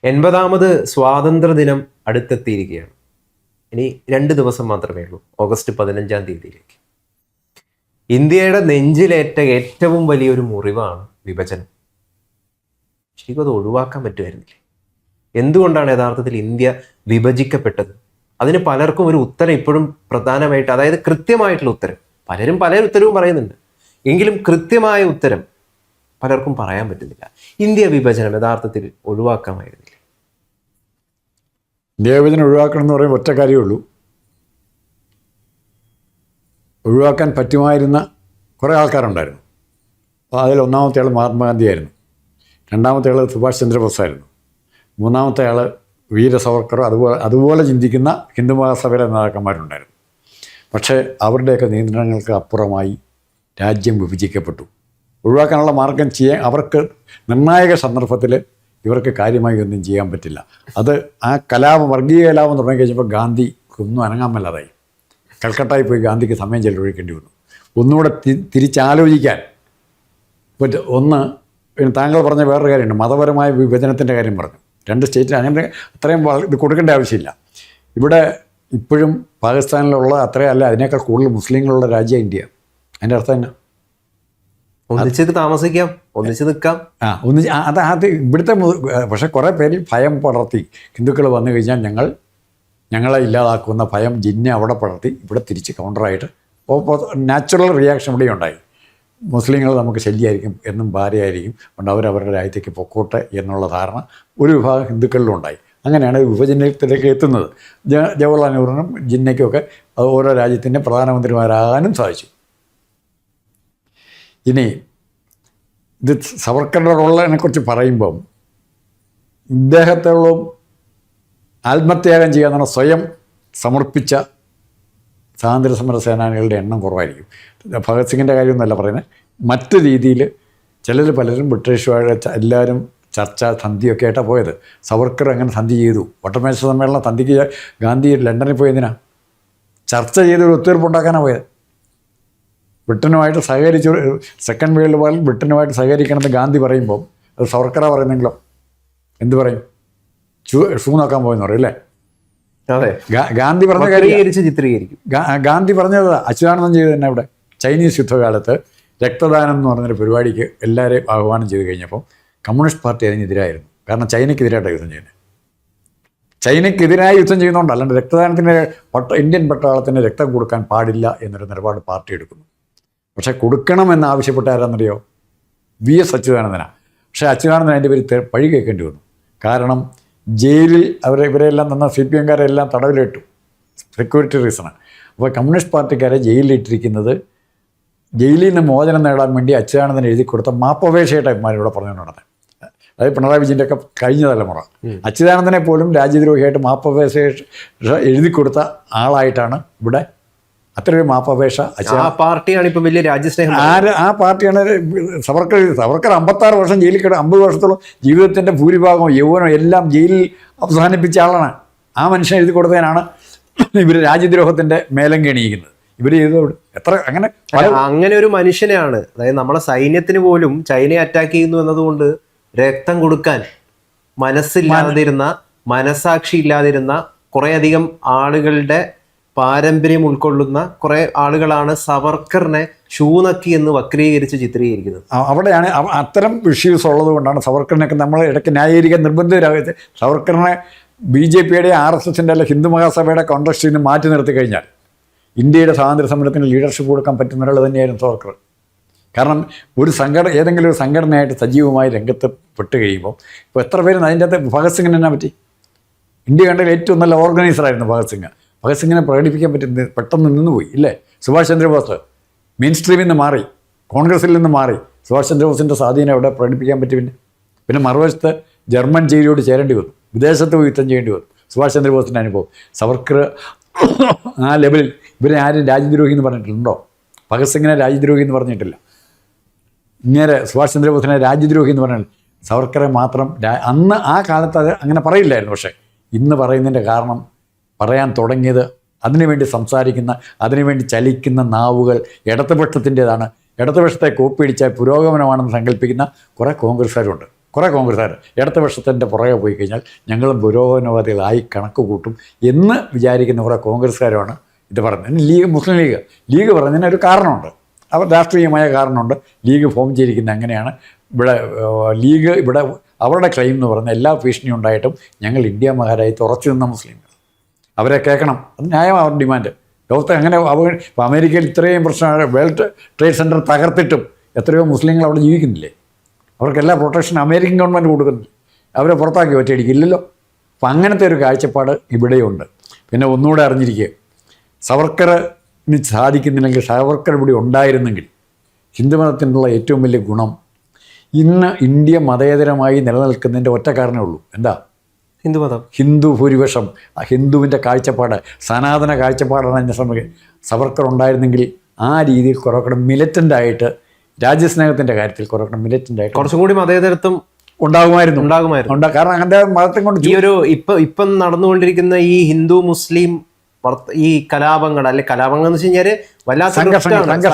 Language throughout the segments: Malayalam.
80ാമത് സ്വാതന്ത്ര്യ ദിനം അടുത്തെത്തിയിരിക്കുകയാണ്. ഇനി 2 ദിവസം മാത്രമേ ഉള്ളൂ, ഓഗസ്റ്റ് 15-ാം തീയതിയിലേക്ക്. ഇന്ത്യയുടെ നെഞ്ചിലേറ്റ ഏറ്റവും വലിയൊരു മുറിവാണ് വിഭജനം. ശരിക്കും അത് ഒഴിവാക്കാൻ പറ്റുമായിരുന്നില്ലേ? എന്തുകൊണ്ടാണ് യഥാർത്ഥത്തിൽ ഇന്ത്യ വിഭജിക്കപ്പെട്ടത്? അതിന് പലർക്കും ഒരു ഉത്തരം ഇപ്പോഴും പ്രധാനമായിട്ട്, അതായത് കൃത്യമായിട്ടുള്ള ഉത്തരം, പലരും പല ഉത്തരവും പറയുന്നുണ്ട്, എങ്കിലും കൃത്യമായ ഉത്തരം പലർക്കും പറയാൻ പറ്റുന്നില്ല. ഇന്ത്യ വിഭജനം യഥാർത്ഥത്തിൽ ഒഴിവാക്കാമായിരുന്നില്ലേ? ഇന്ത്യ വിഭജനം ഒഴിവാക്കണം എന്ന് പറയുമ്പോൾ ഒറ്റ കാര്യമേ ഉള്ളൂ. ഒഴിവാക്കാൻ പറ്റുമായിരുന്ന കുറേ ആൾക്കാരുണ്ടായിരുന്നു. അപ്പോൾ അതിൽ ഒന്നാമത്തെ ആൾ മഹാത്മാഗാന്ധിയായിരുന്നു, രണ്ടാമത്തെ ആൾ സുഭാഷ് ചന്ദ്രബോസായിരുന്നു, മൂന്നാമത്തെ ആൾ വീര സവർക്കർ, അതുപോലെ ചിന്തിക്കുന്ന ഹിന്ദു മഹാസഭയിലെ നേതാക്കന്മാരുണ്ടായിരുന്നു. പക്ഷേ അവരുടെയൊക്കെ നിയന്ത്രണങ്ങൾക്ക് അപ്പുറമായി രാജ്യം വിഭജിക്കപ്പെട്ടു. ഒഴിവാക്കാനുള്ള മാർഗം ചെയ്യാൻ അവർക്ക് നിർണായക സന്ദർഭത്തിൽ ഇവർക്ക് കാര്യമായി ഒന്നും ചെയ്യാൻ പറ്റില്ല. അത് ആ കലാപം, വർഗീയ കലാപം തുടങ്ങിക്കഴിഞ്ഞപ്പോൾ ഗാന്ധി ഒന്നും അനങ്ങാൻ മേലാതായി. കൽക്കട്ടയിൽ പോയി ഗാന്ധിക്ക് സമയം ചെലവഴിക്കേണ്ടി വന്നു. ഒന്നുകൂടെ തിരിച്ചാലോചിക്കാൻ ഒന്ന്. പിന്നെ താങ്കൾ പറഞ്ഞ വേറൊരു കാര്യമുണ്ട്, മതപരമായ വിഭജനത്തിൻ്റെ കാര്യം പറഞ്ഞു. 2 സ്റ്റേറ്റിന് അങ്ങനെ അത്രയും ഇത് കൊടുക്കേണ്ട ആവശ്യമില്ല. ഇവിടെ ഇപ്പോഴും പാകിസ്ഥാനിലുള്ള അത്രയും അല്ല, അതിനേക്കാൾ കൂടുതൽ മുസ്ലിങ്ങളുള്ള രാജ്യം ഇന്ത്യ. അതിൻ്റെ അർത്ഥം തന്നെ ഒന്നിച്ച് താമസിക്കാം, ഒന്നിച്ച് നിൽക്കാം. അത് ഇവിടുത്തെ. പക്ഷേ കുറേ പേരിൽ ഭയം പടർത്തി. ഹിന്ദുക്കൾ വന്നു കഴിഞ്ഞാൽ ഞങ്ങളെ ഇല്ലാതാക്കുന്ന ഭയം ജിന്നെ അവിടെ പടർത്തി ഇവിടെ തിരിച്ച് കൗണ്ടറായിട്ട് നാച്ചുറൽ റിയാക്ഷൻ ഇവിടെ ഉണ്ടായി. മുസ്ലിങ്ങൾ നമുക്ക് ശല്യമായിരിക്കും എന്നും ഭാര്യയായിരിക്കും, അതുകൊണ്ട് അവരവരുടെ രാജ്യത്തേക്ക് പൊക്കോട്ടെ എന്നുള്ള ധാരണ ഒരു വിഭാഗം ഹിന്ദുക്കളിലും ഉണ്ടായി. അങ്ങനെയാണ് വിഭജനത്തിലേക്ക് എത്തുന്നത്. ജവഹർലാൽ നെഹ്റുവിനും ജിന്നയ്ക്കുമൊക്കെ ഓരോ രാജ്യത്തിൻ്റെ പ്രധാനമന്ത്രിമാരാകാനും സാധിച്ചു. ഇനി ഇത് സവർക്കറുടെ റോളിനെക്കുറിച്ച് പറയുമ്പം ഇദ്ദേഹത്തോളം ആത്മത്യാഗം ചെയ്യാൻ സ്വയം സമർപ്പിച്ച സ്വാതന്ത്ര്യസമര സേനാനികളുടെ എണ്ണം കുറവായിരിക്കും. ഭഗത് സിംഗിൻ്റെ കാര്യമൊന്നുമല്ല പറയുന്നത്. മറ്റു രീതിയിൽ പലരും ബ്രിട്ടീഷുകാരുടെ എല്ലാവരും ചർച്ച സന്ധിയൊക്കെ ആയിട്ടാണ് പോയത്. സവർക്കർ അങ്ങനെ സന്ധി ചെയ്തു. വട്ടമേശ സമ്മേളനം സന്ധിക്ക് ഗാന്ധി ലണ്ടനിൽ പോയതിനാ ചർച്ച ചെയ്തൊരു ഒത്തുതീർപ്പുണ്ടാക്കാനാണ് പോയത്. ബ്രിട്ടനുമായിട്ട് സഹകരിച്ചു. സെക്കൻഡ് വേൾഡ് വാറിൽ ബ്രിട്ടനുമായിട്ട് സഹകരിക്കണമെന്ന് ഗാന്ധി പറയുമ്പോൾ അത് സവർക്കറാ പറയുന്നെങ്കിലോ എന്ത് പറയും? ഷൂ നോക്കാൻ പോയെന്ന് പറയും അല്ലേ? അതെ, ഗാന്ധി പറഞ്ഞ കാര്യം ചിത്രീകരിക്കും. ഗാന്ധി പറഞ്ഞത് അച്യുതാനന്ദൻ ചെയ്ത് തന്നെ. ഇവിടെ ചൈനീസ് യുദ്ധകാലത്ത് രക്തദാനം എന്ന് പറഞ്ഞൊരു പരിപാടിക്ക് എല്ലാവരെയും ആഹ്വാനം ചെയ്ത് കഴിഞ്ഞപ്പോൾ കമ്മ്യൂണിസ്റ്റ് പാർട്ടി അതിനെതിരായിരുന്നു. കാരണം ചൈനയ്ക്കെതിരായിട്ടാണ് യുദ്ധം ചെയ്യുന്നത്. ചൈനയ്ക്കെതിരായി യുദ്ധം ചെയ്യുന്നതുകൊണ്ട്, അല്ലാണ്ട് രക്തദാനത്തിന് ഇന്ത്യൻ പട്ടാളത്തിന് രക്തം കൊടുക്കാൻ പാടില്ല എന്നൊരു നിലപാട് പാർട്ടി എടുക്കുന്നു. പക്ഷേ കൊടുക്കണമെന്ന് ആവശ്യപ്പെട്ട ആരാന്നറിയോ? VS അച്യുതാനന്ദനാണ്. പക്ഷേ അച്യുതാനന്ദൻ അതിൻ്റെ പേര് പഴി കേൾക്കേണ്ടി വന്നു. കാരണം ജയിലിൽ ഇവരെല്ലാം തന്ന CPM-കാരെല്ലാം തടവിലിട്ടു, സെക്യൂരിറ്റി റീസണാണ്. അപ്പോൾ കമ്മ്യൂണിസ്റ്റ് പാർട്ടിക്കാരെ ജയിലിലിട്ടിരിക്കുന്നത് ജയിലിൽ നിന്ന് മോചനം നേടാൻ വേണ്ടി അച്യുതാനന്ദൻ എഴുതി കൊടുത്ത മാപ്പപേക്ഷയായിട്ട് ഇവിടെ പറഞ്ഞുകൊണ്ടാണ്. അതായത് പിണറായി വിജയൻ്റെ ഒക്കെ കഴിഞ്ഞ തലമുറ അച്യുതാനന്ദനെ പോലും രാജ്യദ്രോഹിയായിട്ട് മാപ്പപേക്ഷ എഴുതി കൊടുത്ത ആളായിട്ടാണ് ഇവിടെ അത്രയൊരു മാപ്പപേക്ഷ. ആ പാർട്ടിയാണ് ഇപ്പം വലിയ രാജ്യസ്നേഹം. ആ പാർട്ടിയാണ് സവർക്കർ. 56 വർഷം ജയിലിൽ 50 വർഷത്തോളം ജീവിതത്തിൻ്റെ ഭൂരിഭാഗം യൗവനം എല്ലാം ജയിലിൽ അവസാനിപ്പിച്ച ആളാണ്. ആ മനുഷ്യൻ എഴുതി കൊടുത്തതിനാണ് ഇവർ രാജ്യദ്രോഹത്തിൻ്റെ മേലം കെണിയിക്കുന്നത്. ഇവർ ചെയ്തോട് എത്ര അങ്ങനെ ഒരു മനുഷ്യനെയാണ്, അതായത് നമ്മളെ സൈന്യത്തിന് പോലും ചൈനയെ അറ്റാക്ക് ചെയ്യുന്നു എന്നതുകൊണ്ട് രക്തം കൊടുക്കാൻ മനസ്സില്ലാതിരുന്ന, മനസാക്ഷി ഇല്ലാതിരുന്ന കുറേയധികം ആളുകളുടെ പാരമ്പര്യം ഉൾക്കൊള്ളുന്ന കുറേ ആളുകളാണ് സവർക്കറിനെ ഷൂനക്കി എന്ന് വക്രീകരിച്ച് ചിത്രീകരിക്കുന്നത്. അവിടെയാണ് അത്തരം ഇഷ്യൂസ് ഉള്ളത് കൊണ്ടാണ് സവർക്കറിനൊക്കെ നമ്മൾ ഇടയ്ക്ക് ന്യായീകരിക്കാൻ നിർബന്ധിതരാകരുത്. സവർക്കറിനെ BJP-യുടെ RSS-ൻ്റെ അല്ല ഹിന്ദു മഹാസഭയുടെ കോൺടെക്സ്റ്റിൽ നിന്ന് മാറ്റി നിർത്തി കഴിഞ്ഞാൽ ഇന്ത്യയുടെ സ്വാതന്ത്ര്യ സമരത്തിന് ലീഡർഷിപ്പ് കൊടുക്കാൻ പറ്റുന്ന ഒരാൾ തന്നെയായിരുന്നു സവർക്കർ. കാരണം ഏതെങ്കിലും ഒരു സംഘടനയായിട്ട് സജീവമായി രംഗത്ത് പെട്ട് കഴിയുമ്പോൾ ഇപ്പോൾ എത്ര പേര് അതിൻ്റെ അകത്ത് ഭഗത് സിംഗിന് തന്നെ പറ്റി. ഇന്ത്യ കണ്ടതിൽ ഏറ്റവും നല്ല ഓർഗനൈസറായിരുന്നു ഭഗത് സിംഗ്. ഭഗത് സിംഗിനെ പ്രകടിപ്പിക്കാൻ പറ്റുന്നത് പെട്ടെന്ന് നിന്നുപോയി ഇല്ലേ? സുഭാഷ് ചന്ദ്രബോസ് മെയിൻ സ്ട്രീമിൽ നിന്ന് മാറി, കോൺഗ്രസിൽ നിന്ന് മാറി. സുഭാഷ് ചന്ദ്രബോസിൻ്റെ സ്വാധീനം അവിടെ പ്രകടിപ്പിക്കാൻ പറ്റി. പിന്നെ മറുവശത്ത് ജർമ്മൻ ജയിലിയോട് ചേരേണ്ടി വന്നു, വിദേശത്ത് പോയി യുദ്ധം ചെയ്യേണ്ടി വന്നു. സുഭാഷ് ചന്ദ്രബോസിൻ്റെ അനുഭവം. സവർക്കർ ആ ലെവലിൽ ഇവരെ ആരും രാജ്യദ്രോഹി എന്ന് പറഞ്ഞിട്ടുണ്ടോ? ഭഗത് സിംഗിനെ രാജ്യദ്രോഹി എന്ന് പറഞ്ഞിട്ടില്ല. ഇങ്ങനെ സുഭാഷ് ചന്ദ്രബോസിനെ രാജ്യദ്രോഹി എന്ന് പറഞ്ഞാൽ സവർക്കറെ മാത്രം അന്ന് ആ കാലത്ത് അത് അങ്ങനെ പറയില്ലായിരുന്നു. പക്ഷേ ഇന്ന് പറയുന്നതിൻ്റെ കാരണം പറയാൻ തുടങ്ങിയത്, അതിനുവേണ്ടി സംസാരിക്കുന്ന, അതിനുവേണ്ടി ചലിക്കുന്ന നാവുകൾ ഇടതുപക്ഷത്തിൻ്റേതാണ്. ഇടതുപക്ഷത്തെ കോപ്പിയടിച്ചാൽ പുരോഗമനമാണെന്ന് സങ്കല്പിക്കുന്ന കുറേ കോൺഗ്രസ്സുകാരുണ്ട്. കുറേ കോൺഗ്രസ്സുകാർ ഇടതുപക്ഷത്തിൻ്റെ പുറകെ പോയി കഴിഞ്ഞാൽ ഞങ്ങളും പുരോഗമനവാദികളായി കണക്ക് കൂട്ടും എന്ന് വിചാരിക്കുന്ന കുറേ കോൺഗ്രസ്സുകാരാണ് ഇത് പറയുന്നത്. മുസ്ലിം ലീഗ് പറഞ്ഞതിന് ഒരു കാരണമുണ്ട്, അവർ രാഷ്ട്രീയമായ കാരണമുണ്ട്. ലീഗ് ഫോം ചെയ്തിരിക്കുന്നത് അങ്ങനെയാണ്. ഇവിടെ അവരുടെ ക്ലെയിം എന്ന് പറഞ്ഞാൽ എല്ലാ ഭീഷണിയും ഉണ്ടായിട്ടും ഞങ്ങൾ ഇന്ത്യ മഹാരാജ്യത്ത് ഉറച്ചു നിന്ന മുസ്ലിങ്ങൾ, അവരെ കേൾക്കണം, അത് ന്യായമാണ് അവരുടെ ഡിമാൻഡ്. ലോകത്ത് അങ്ങനെ ഇപ്പോൾ അമേരിക്കയിൽ ഇത്രയും പ്രശ്നമാണ്, വേൾഡ് ട്രേഡ് സെൻറ്റർ തകർത്തിട്ടും എത്രയോ മുസ്ലിങ്ങൾ അവിടെ ജീവിക്കുന്നില്ലേ? അവർക്ക് എല്ലാ പ്രൊട്ടക്ഷനും അമേരിക്കൻ ഗവൺമെൻറ് കൊടുക്കുന്നില്ല, അവരെ പുറത്താക്കി ഒറ്റയടിക്കില്ലല്ലോ. അപ്പം അങ്ങനത്തെ ഒരു കാഴ്ചപ്പാട് ഇവിടെയുണ്ട്. പിന്നെ ഒന്നുകൂടെ അറിഞ്ഞിരിക്കുക, സവർക്കറിന് സാധിക്കുന്നില്ലെങ്കിൽ സവർക്കർ ഇവിടെ ഉണ്ടായിരുന്നെങ്കിൽ ഹിന്ദുമതത്തിനുള്ള ഏറ്റവും വലിയ ഗുണം ഇന്ന് ഇന്ത്യ മതേതരമായി നിലനിൽക്കുന്നതിൻ്റെ ഒറ്റ കാരണമേ ഉള്ളൂ. എന്താ? ഹിന്ദുമതം, ഹിന്ദു ഭൂരിപക്ഷം, ഹിന്ദുവിൻ്റെ കാഴ്ചപ്പാട്, സനാതന കാഴ്ചപ്പാടാണ് എന്നെ സംബന്ധിച്ച്. സവർക്കർ ഉണ്ടായിരുന്നെങ്കിൽ ആ രീതിയിൽ കുറേ കൂടെ മിലിറ്റൻ്റായിട്ട്, രാജ്യസ്നേഹത്തിൻ്റെ കാര്യത്തിൽ കുറേ കൂടെ മിലിറ്റൻ്റായിട്ട് കുറച്ചും കൂടി മതേതരത്വം ഉണ്ടാകുമായിരുന്നു. കാരണം അങ്ങനത്തെ മതത്തെ കൊണ്ട് ഈ ഒരു ഇപ്പം നടന്നുകൊണ്ടിരിക്കുന്ന ഈ ഹിന്ദു മുസ്ലിം ഈ കലാപങ്ങൾ, അല്ലെ കലാപങ്ങൾ എന്ന് വെച്ച് കഴിഞ്ഞാൽ വല്ലാത്ത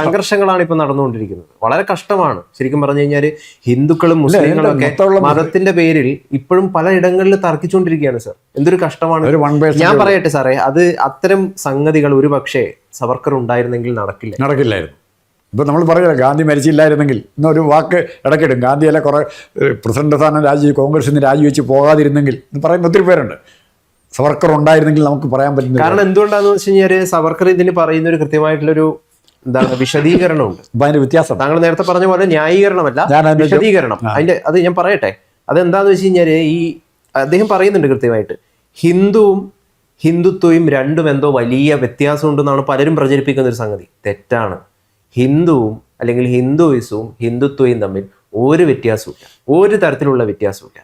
സംഘർഷങ്ങളാണ് ഇപ്പൊ നടന്നുകൊണ്ടിരിക്കുന്നത്. വളരെ കഷ്ടമാണ് ശരിക്കും പറഞ്ഞു കഴിഞ്ഞാൽ. ഹിന്ദുക്കളും മുസ്ലിങ്ങളും ഒക്കെ മതത്തിന്റെ പേരിൽ ഇപ്പോഴും പലയിടങ്ങളിൽ തർക്കിച്ചുകൊണ്ടിരിക്കുകയാണ് സാർ. എന്തൊരു കഷ്ടമാണ്. ഞാൻ പറയട്ടെ സാറേ, അത് അത്തരം സംഗതികൾ ഒരു പക്ഷേ സവർക്കർ ഉണ്ടായിരുന്നെങ്കിൽ നടക്കില്ലായിരുന്നു. ഇപ്പോൾ നമ്മൾ പറയുക ഗാന്ധി മരിച്ചില്ലായിരുന്നെങ്കിൽ എന്നൊരു വാക്ക് ഇടയ്ക്കിടും. ഗാന്ധിയല്ല കുറേ പ്രസിഡന്റ് സ്ഥാനം കോൺഗ്രസിൽ നിന്ന് രാജിവെച്ച് പോകാതിരുന്നെങ്കിൽ എന്ന് പറയുന്ന ഒത്തിരി പേരുണ്ട്. സവർക്കർ ഉണ്ടായിരുന്നെങ്കിൽ നമുക്ക് പറയാൻ പറ്റും. കാരണം എന്തുകൊണ്ടാന്ന് വെച്ച് കഴിഞ്ഞാൽ സവർക്കർ ഇതിന് പറയുന്ന ഒരു കൃത്യമായിട്ടുള്ളൊരു വിശദീകരണമുണ്ട്. അതിന്റെ വ്യത്യാസം താങ്കൾ നേരത്തെ പറഞ്ഞ പോലെ ന്യായീകരണമല്ല, വിശദീകരണം. അത് ഞാൻ പറയട്ടെ. അതെന്താന്ന് വെച്ച് കഴിഞ്ഞാല് ഈ അദ്ദേഹം പറയുന്നുണ്ട് കൃത്യമായിട്ട്, ഹിന്ദുത്വവും രണ്ടും എന്തോ വലിയ വ്യത്യാസം ഉണ്ടെന്നാണ് പലരും പ്രചരിപ്പിക്കുന്ന ഒരു സംഗതി. തെറ്റാണ്. ഹിന്ദുവും അല്ലെങ്കിൽ ഹിന്ദുയിസവും ഹിന്ദുത്വവും തമ്മിൽ ഒരു വ്യത്യാസമില്ല, ഒരു തരത്തിലുള്ള വ്യത്യാസമില്ല.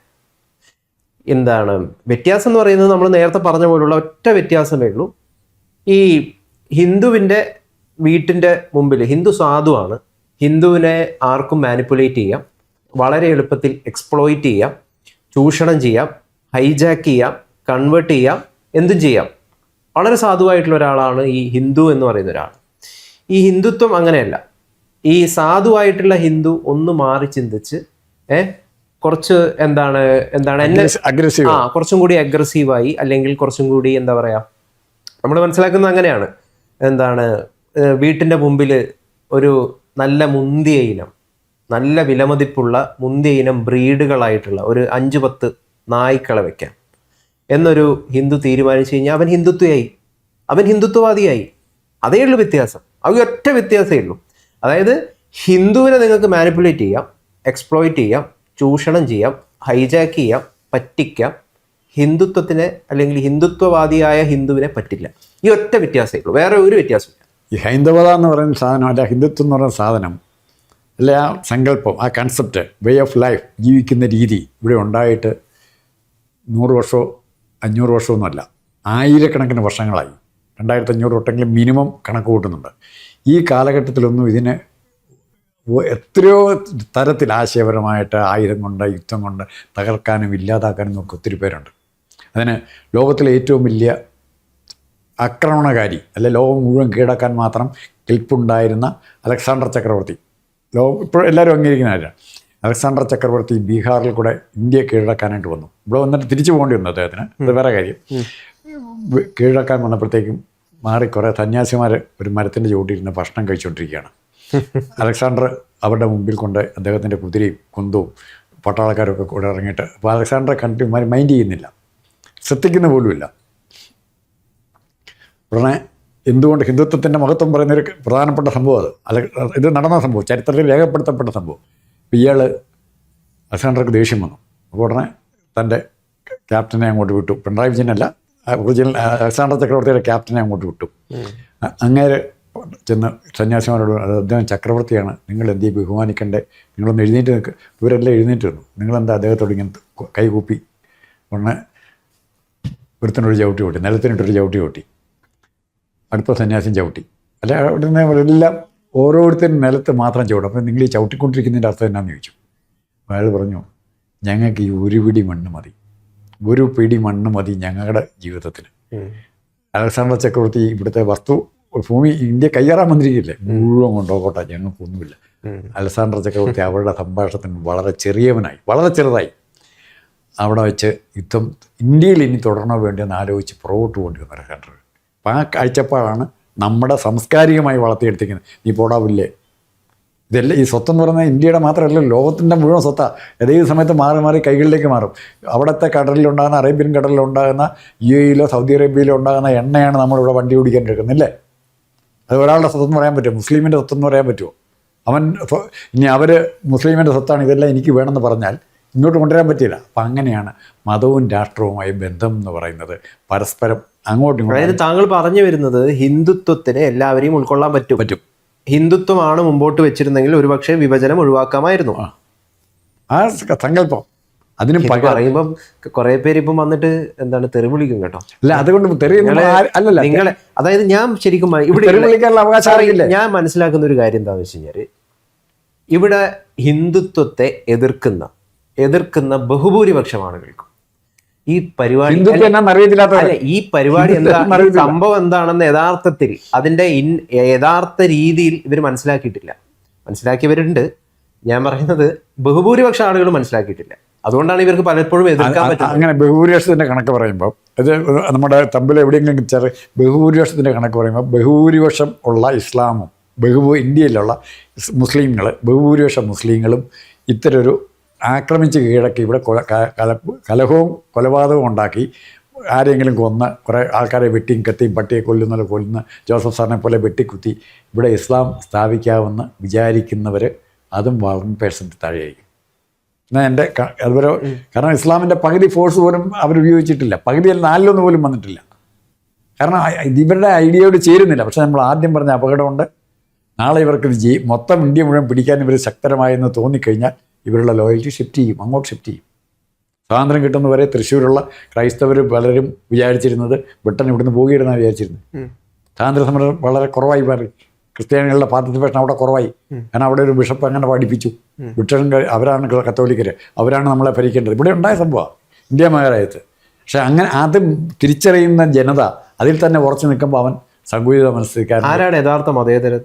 എന്താണ് വ്യത്യാസം എന്ന് പറയുന്നത്? നമ്മൾ നേരത്തെ പറഞ്ഞ പോലുള്ള ഒറ്റ വ്യത്യാസമേ ഉള്ളൂ. ഈ ഹിന്ദുവിൻ്റെ വീട്ടിൻ്റെ മുമ്പിൽ ഹിന്ദു സാധുവാണ്. ഹിന്ദുവിനെ ആർക്കും മാനിപ്പുലേറ്റ് ചെയ്യാം, വളരെ എളുപ്പത്തിൽ എക്സ്പ്ലോയിറ്റ് ചെയ്യാം, ചൂഷണം ചെയ്യാം, ഹൈജാക്ക് ചെയ്യാം, കൺവേർട്ട് ചെയ്യാം, എന്തും ചെയ്യാം. വളരെ സാധുവായിട്ടുള്ള ഒരാളാണ് ഈ ഹിന്ദു എന്ന് പറയുന്ന ഒരാൾ. ഈ ഹിന്ദുത്വം അങ്ങനെയല്ല. ഈ സാധുവായിട്ടുള്ള ഹിന്ദു ഒന്ന് മാറി ചിന്തിച്ച് കുറച്ച് എന്താണ് എന്നെ കുറച്ചും കൂടി അഗ്രസീവായി, അല്ലെങ്കിൽ കുറച്ചും കൂടി എന്താ പറയാ, നമ്മൾ മനസ്സിലാക്കുന്നത് അങ്ങനെയാണ്. വീട്ടിൻ്റെ മുമ്പിൽ ഒരു നല്ല മുന്തിയ ഇനം, നല്ല വിലമതിപ്പുള്ള മുന്തിയ ഇനം ബ്രീഡുകളായിട്ടുള്ള ഒരു 5-10 നായ്ക്കളെ വെക്കാം എന്നൊരു ഹിന്ദു തീരുമാനിച്ചു കഴിഞ്ഞാൽ അവൻ ഹിന്ദുത്വവാദിയായി. അതേ ഉള്ളൂ വ്യത്യാസം. ഒറ്റ വ്യത്യാസമേ ഉള്ളൂ. അതായത് ഹിന്ദുവിനെ നിങ്ങൾക്ക് മാനിപ്പുലേറ്റ് ചെയ്യാം, എക്സ്പ്ലോയിറ്റ് ചെയ്യാം, ചൂഷണം ചെയ്യാം, ഹൈജാക്ക് ചെയ്യാം, പറ്റിക്കാം. ഹിന്ദുത്വത്തിനെ അല്ലെങ്കിൽ ഹിന്ദുത്വവാദിയായ ഹിന്ദുവിനെ പറ്റില്ല. ഈ ഒറ്റ വ്യത്യാസമേ ഉള്ളൂ, വേറെ ഒരു വ്യത്യാസമില്ല. ഈ ഹൈന്ദവത എന്ന് പറയുന്ന സാധനം, അല്ല ഹിന്ദുത്വം എന്ന് പറയുന്ന സാധനം, അല്ലെ ആ സങ്കല്പം, ആ കൺസെപ്റ്റ്, വേ ഓഫ് ലൈഫ്, ജീവിക്കുന്ന രീതി ഇവിടെ ഉണ്ടായിട്ട് 100 വർഷമോ 500 വർഷമൊന്നുമല്ല, ആയിരക്കണക്കിന് വർഷങ്ങളായി. 2500 തൊട്ടെങ്കിലും മിനിമം കണക്ക് കൂട്ടുന്നുണ്ട്. ഈ കാലഘട്ടത്തിലൊന്നും ഇതിനെ എത്രയോ തരത്തിൽ ആശയപരമായിട്ട് ആയുധം കൊണ്ട്, യുദ്ധം കൊണ്ട് തകർക്കാനും ഇല്ലാതാക്കാനും ഒക്കെ ഒത്തിരി പേരുണ്ട്. അതിന് ലോകത്തിലെ ഏറ്റവും വലിയ ആക്രമണകാരി, അല്ലെ ലോകം മുഴുവൻ കീഴടക്കാൻ മാത്രം കെൽപ്പുണ്ടായിരുന്ന അലക്സാണ്ടർ ചക്രവർത്തി, ഇപ്പോൾ എല്ലാവരും അംഗീകരിക്കുന്നവരാണ്. അലക്സാണ്ടർ ചക്രവർത്തി ബീഹാറിൽ കൂടെ ഇന്ത്യയെ കീഴടക്കാനായിട്ട് വന്നു. ഇവിടെ വന്നിട്ട് തിരിച്ചു പോകേണ്ടി വന്നു അദ്ദേഹത്തിന്, അത് വേറെ കാര്യം. കീഴടക്കാൻ വന്നപ്പോഴത്തേക്കും കുറേ സന്യാസിമാർ ഒരു മരത്തിൻ്റെ ചുവട്ടിരുന്ന് ഭക്ഷണം കഴിച്ചുകൊണ്ടിരിക്കുകയാണ്. അലക്സാണ്ടർ അവരുടെ മുമ്പിൽ കൊണ്ട് അദ്ദേഹത്തിൻ്റെ കുതിരയും കുന്തവും പട്ടാളക്കാരൊക്കെ കൂടെ ഇറങ്ങിയിട്ട്, അപ്പോൾ അലക്സാണ്ടറെ കണ്ടിട്ട് മൈൻഡ് ചെയ്യുന്നില്ല, ശ്രദ്ധിക്കുന്ന പോലുമില്ല. ഉടനെ എന്തുകൊണ്ട് ഹിന്ദുത്വത്തിൻ്റെ മഹത്വം പറയുന്നൊരു പ്രധാനപ്പെട്ട സംഭവം അത് ഇത് നടന്ന സംഭവം, ചരിത്രത്തിൽ രേഖപ്പെടുത്തപ്പെട്ട സംഭവം. ഇയാൾ അലക്സാണ്ടർക്ക് ദേഷ്യം വന്നു. അപ്പോൾ ഉടനെ തൻ്റെ ക്യാപ്റ്റനെ അങ്ങോട്ട് വിട്ടു. പിണറായി വിജയനല്ല, ഒറിജിനൽ അലക്സാണ്ടർ ചക്രവർത്തിയുടെ ക്യാപ്റ്റനെ അങ്ങോട്ട് വിട്ടു. അങ്ങേര് ചെന്ന് സന്യാസിമാരോട്, അദ്ദേഹം ചക്രവർത്തിയാണ്, നിങ്ങൾ എന്തിയെ ബഹുമാനിക്കണ്ടേ, നിങ്ങളൊന്ന് എഴുന്നേറ്റ് നിൽക്കുക. ഇവരെല്ലാം എഴുന്നേറ്റ് വന്നു. നിങ്ങളെന്താ അദ്ദേഹത്തോട് ഇങ്ങനെ കൈകൂപ്പി? ഉടനെ ഒരുത്തിനൊരു ചവിട്ടി കൂട്ടി, നിലത്തിനിട്ടൊരു ചവിട്ടി കൂട്ടി, അടുത്ത സന്യാസം ചവിട്ടി. അല്ല, അവിടെ നിന്ന് എല്ലാം ഓരോരുത്തരും നിലത്ത് മാത്രം ചവിട്ടും. അപ്പം നിങ്ങൾ ഈ ചവിട്ടിക്കൊണ്ടിരിക്കുന്നതിൻ്റെ അർത്ഥം എന്നാന്ന് ചോദിച്ചു. അയാൾ പറഞ്ഞു, ഞങ്ങൾക്ക് ഈ ഒരു പിടി മണ്ണ് മതി, ഒരു പിടി മണ്ണ് മതി ഞങ്ങളുടെ ജീവിതത്തിന്. അലക്സാണ്ടർ ചക്രവർത്തി ഇവിടുത്തെ ഭൂമി ഇന്ത്യ കയ്യേറാൻ വന്നിരിക്കില്ലേ, മുഴുവൻ കൊണ്ടുപോകട്ടെ, ഞങ്ങൾക്കൊന്നുമില്ല. അലക്സാണ്ടർ ചക്രവർത്തി അവരുടെ സംഭാഷണത്തിന് വളരെ വളരെ ചെറുതായി അവിടെ വെച്ച് യുദ്ധം ഇന്ത്യയിൽ ഇനി തുടരണോ വേണ്ടിയെന്ന് ആലോചിച്ച് പുറകോട്ട് പോകേണ്ടി വന്നു അലക്സാണ്ടർ. അപ്പം ആ കാഴ്ചപ്പാടാണ് നമ്മുടെ സാംസ്കാരികമായി വളർത്തിയെടുത്തിരിക്കുന്നത്. നീ പോടാവില്ലേ, ഇതെല്ലാം ഈ സ്വത്തെന്ന് പറയുന്നത് ഇന്ത്യയുടെ മാത്രമല്ല, ലോകത്തിൻ്റെ മുഴുവൻ സ്വത്താണ്. ഏതേത് സമയത്ത് മാറി മാറി കൈകളിലേക്ക് മാറും. അവിടുത്തെ കടലിലുണ്ടാകുന്ന, അറേബ്യൻ കടലിലുണ്ടാകുന്ന, UAE സൗദി അറേബ്യയിലോ ഉണ്ടാകുന്ന എണ്ണയാണ് നമ്മളിവിടെ വണ്ടി ഓടിക്കാൻ എടുക്കുന്നില്ലേ. അത് ഒരാളുടെ സ്വത്തെന്ന് പറയാൻ പറ്റുമോ? മുസ്ലിമിൻ്റെ സ്വത്തെന്ന് പറയാൻ പറ്റുമോ? ഇനി അവർ മുസ്ലിമിൻ്റെ സ്വത്താണ്, ഇതെല്ലാം എനിക്ക് വേണമെന്ന് പറഞ്ഞാൽ ഇങ്ങോട്ട് കൊണ്ടുവരാൻ പറ്റില്ല. അപ്പം അങ്ങനെയാണ് മതവും രാഷ്ട്രവുമായി ബന്ധം എന്ന് പറയുന്നത്. പരസ്പരം അങ്ങോട്ടും അതായത് താങ്കൾ പറഞ്ഞു വരുന്നത് ഹിന്ദുത്വത്തിന് എല്ലാവരെയും ഉൾക്കൊള്ളാൻ പറ്റും. ഹിന്ദുത്വമാണ് മുമ്പോട്ട് വെച്ചിരുന്നെങ്കിൽ ഒരുപക്ഷെ വിഭജനം ഒഴിവാക്കാമായിരുന്നു. ആ സങ്കല്പം അതിനും പറയുമ്പം കുറെ പേര് ഇപ്പം വന്നിട്ട് എന്താണ് തെറി വിളിക്കും കേട്ടോ. അല്ല, അതുകൊണ്ട് അല്ലല്ല നിങ്ങളെ അതായത് ഞാൻ ശരിക്കും അവകാശം ഞാൻ മനസ്സിലാക്കുന്ന ഒരു കാര്യം എന്താണെന്ന് വെച്ച് കഴിഞ്ഞാൽ, ഇവിടെ ഹിന്ദുത്വത്തെ എതിർക്കുന്ന ബഹുഭൂരിപക്ഷം ആളുകൾക്കും ഈ പരിപാടി എന്താ, സംഭവം എന്താണെന്ന് യഥാർത്ഥത്തിൽ അതിന്റെ യഥാർത്ഥ രീതിയിൽ ഇവർ മനസ്സിലാക്കിയവരുണ്ട്. ഞാൻ പറയുന്നത് ബഹുഭൂരിപക്ഷം ആളുകൾ മനസ്സിലാക്കിയിട്ടില്ല. അതുകൊണ്ടാണ് ഇവർക്ക് പലപ്പോഴും എതിർക്കാൻ പറ്റുന്നത്. അങ്ങനെ ബഹുഭൂരിപക്ഷത്തിൻ്റെ കണക്ക് പറയുമ്പോൾ ഇത് നമ്മുടെ തമ്മിൽ എവിടെയെങ്കിലും ബഹുഭൂരിപക്ഷത്തിൻ്റെ കണക്ക് പറയുമ്പോൾ ബഹുഭൂരിപക്ഷം ഉള്ള ഇസ്ലാമും ഇന്ത്യയിലുള്ള മുസ്ലിങ്ങൾ, ബഹുഭൂരിപക്ഷം മുസ്ലിങ്ങളും ഇത്തരൊരു ആക്രമിച്ച് കീഴടക്കി ഇവിടെ കലഹവും കൊലപാതകവും ഉണ്ടാക്കി ആരെങ്കിലും കൊന്ന് കുറേ ആൾക്കാരെ വെട്ടിയും കത്തിയും പട്ടിയെ കൊല്ലുന്ന ജോസഫ് സാറിനെ പോലെ വെട്ടിക്കുത്തി ഇവിടെ ഇസ്ലാം സ്ഥാപിക്കാമെന്ന് വിചാരിക്കുന്നവർ അതും 1% താഴെയായിരിക്കും. എന്നാൽ എൻ്റെ അതുപോലെ, കാരണം ഇസ്ലാമിൻ്റെ പകുതി ഫോഴ്സ് പോലും അവരുപയോഗിച്ചിട്ടില്ല, പകുതിയിൽ 4 പോലും വന്നിട്ടില്ല. കാരണം ഇവരുടെ ഐഡിയയോട് ചേരുന്നില്ല. പക്ഷേ നമ്മൾ ആദ്യം പറഞ്ഞ അപകടമുണ്ട്. നാളെ ഇവർക്ക് മൊത്തം ഇന്ത്യ മുഴുവൻ പിടിക്കാൻ ഇവർ ശക്തരമായെന്ന് തോന്നിക്കഴിഞ്ഞാൽ ഇവരുടെ ലോയൽറ്റി അങ്ങോട്ട് ഷിഫ്റ്റ് ചെയ്യും. സ്വാതന്ത്ര്യം കിട്ടുന്നവരെ തൃശ്ശൂരുള്ള ക്രൈസ്തവർ പലരും വിചാരിച്ചിരുന്നത് ബ്രിട്ടൻ ഇവിടുന്ന് പോകിയിടുന്നാണ് വിചാരിച്ചിരുന്നത്. സ്വാതന്ത്ര്യ സമരം വളരെ കുറവായി മാറി. ക്രിസ്ത്യാനികളുടെ പാർട്ടിസിപ്പേഷൻ അവിടെ കുറവായി. കാരണം അവിടെ ഒരു ബിഷപ്പ് അങ്ങനെ പഠിപ്പിച്ചു. ബ്രിട്ടൻ അവരാണ് കത്തോലിക്കർ, അവരാണ് നമ്മളെ ഭരിക്കേണ്ടത്. ഇവിടെ ഉണ്ടായ സംഭവമാണ് ഇന്ത്യ മഹാരാജ്യത്ത്. പക്ഷെ അങ്ങനെ അത് തിരിച്ചറിയുന്ന ജനത അതിൽ തന്നെ ഉറച്ചു നിൽക്കുമ്പോൾ അവൻ സങ്കുചിത മനസ്സിലാക്കാൻ. ആരാണ് യഥാർത്ഥ മതേതരൻ?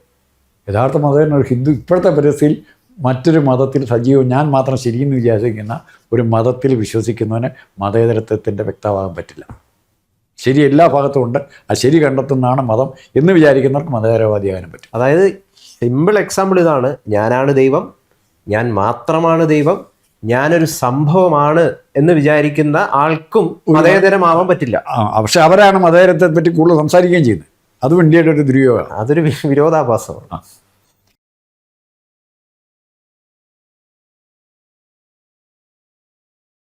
യഥാർത്ഥ മതേതരൻ ഒരു ഹിന്ദു. ഇപ്പോഴത്തെ പരിസ്ഥിതിയിൽ മറ്റൊരു മതത്തിൽ സജീവം ഞാൻ മാത്രം ശരിയെന്ന് വിചാരിക്കുന്ന ഒരു മതത്തിൽ വിശ്വസിക്കുന്നവന് മതേതരത്വത്തിൻ്റെ വ്യക്തമാകാൻ പറ്റില്ല. ശരി എല്ലാ ഭാഗത്തും ഉണ്ട്, ആ ശരി കണ്ടെത്തുന്നതാണ് മതം എന്ന് വിചാരിക്കുന്നവർക്ക് മതേതരവാദിയാകാനും പറ്റും. അതായത് സിമ്പിൾ എക്സാമ്പിൾ ഇതാണ്: ഞാനാണ് ദൈവം, ഞാൻ മാത്രമാണ് ദൈവം, ഞാനൊരു സംഭവമാണ് എന്ന് വിചാരിക്കുന്ന ആൾക്കും മതേതരമാവാൻ പറ്റില്ല. പക്ഷെ അവരാണ് മതേതരത്തെ പറ്റി കൂടുതൽ സംസാരിക്കുകയും ചെയ്യുന്നത്. അതും ഇന്ത്യയുടെ ഒരു ദുര്യോഗമാണ്. അതൊരു വിരോധാഭാസമാണ്.